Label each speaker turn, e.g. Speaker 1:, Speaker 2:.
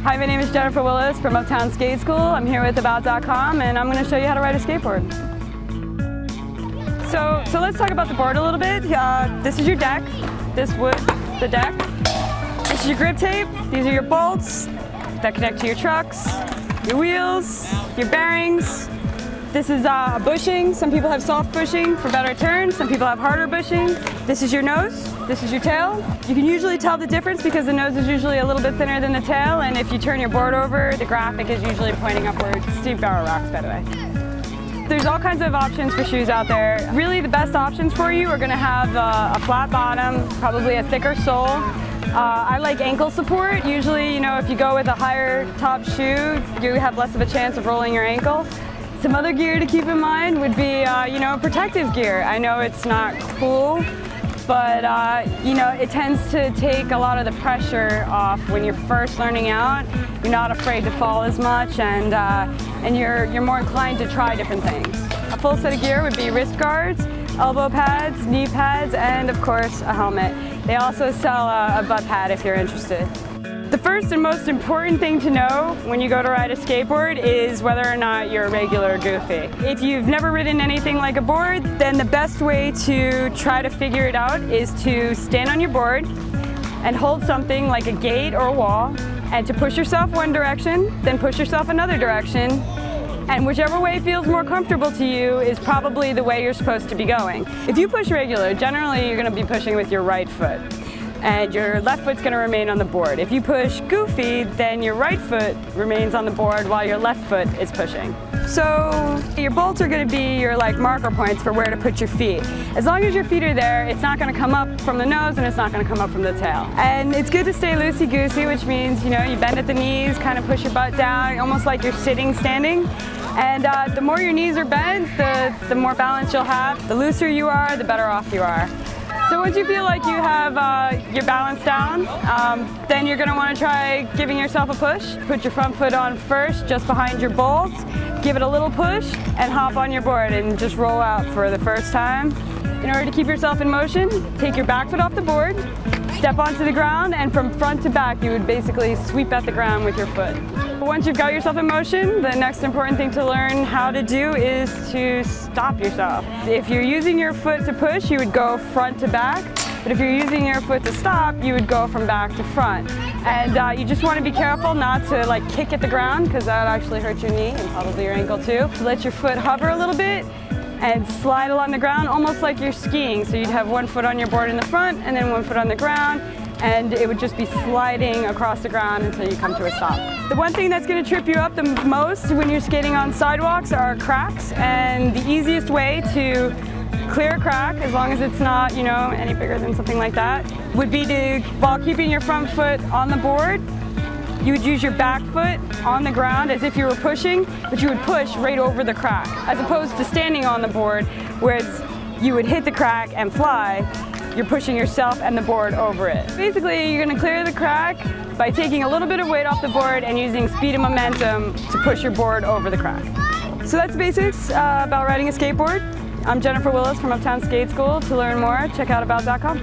Speaker 1: Hi, my name is Jennifer Willis from Uptown Skate School. I'm here with About.com and I'm going to show you how to ride a skateboard. So let's talk about the board a little bit. This is your deck. This wood, the deck. This is your grip tape. These are your bolts that connect to your trucks, your wheels, your bearings. This is a bushing. Some people have soft bushing for better turns. Some people have harder bushing. This is your nose. This is your tail. You can usually tell the difference because the nose is usually a little bit thinner than the tail, and if you turn your board over, the graphic is usually pointing upwards. Steve Berra rocks, by the way. There's all kinds of options for shoes out there. Really, the best options for you are going to have a flat bottom, probably a thicker sole. I like ankle support. Usually, if you go with a higher top shoe, you have less of a chance of rolling your ankle. Some other gear to keep in mind would be, protective gear. I know it's not cool, but it tends to take a lot of the pressure off when you're first learning out. You're not afraid to fall as much, and you're more inclined to try different things. A full set of gear would be wrist guards, elbow pads, knee pads, and of course a helmet. They also sell a butt pad if you're interested. The first and most important thing to know when you go to ride a skateboard is whether or not you're a regular or goofy. If you've never ridden anything like a board, then the best way to try to figure it out is to stand on your board and hold something like a gate or a wall, and to push yourself one direction, then push yourself another direction, and whichever way feels more comfortable to you is probably the way you're supposed to be going. If you push regular, generally you're going to be pushing with your right foot, and your left foot's going to remain on the board. If you push goofy, then your right foot remains on the board while your left foot is pushing. So your bolts are going to be your marker points for where to put your feet. As long as your feet are there, it's not going to come up from the nose and it's not going to come up from the tail. And it's good to stay loosey-goosey, which means you bend at the knees, kind of push your butt down, almost like you're sitting, standing. And the more your knees are bent, the more balance you'll have. The looser you are, the better off you are. So once you feel like you have your balance down, then you're going to want to try giving yourself a push. Put your front foot on first, just behind your bolts. Give it a little push and hop on your board and just roll out for the first time. In order to keep yourself in motion, take your back foot off the board, step onto the ground, and from front to back you would basically sweep at the ground with your foot. Once you've got yourself in motion, the next important thing to learn how to do is to stop yourself. If you're using your foot to push, you would go front to back, but if you're using your foot to stop, you would go from back to front. And you just want to be careful not to kick at the ground, because that would actually hurt your knee and probably your ankle too. So let your foot hover a little bit and slide along the ground almost like you're skiing. So you'd have one foot on your board in the front and then one foot on the ground, and it would just be sliding across the ground until you come to a stop. The one thing that's going to trip you up the most when you're skating on sidewalks are cracks, and the easiest way to clear a crack, as long as it's not, any bigger than something like that, would be to, while keeping your front foot on the board, you would use your back foot on the ground as if you were pushing, but you would push right over the crack, as opposed to standing on the board where you would hit the crack and fly. You're pushing yourself and the board over it. Basically, you're going to clear the crack by taking a little bit of weight off the board and using speed and momentum to push your board over the crack. So that's the basics about riding a skateboard. I'm Jennifer Willis from Uptown Skate School. To learn more, check out About.com.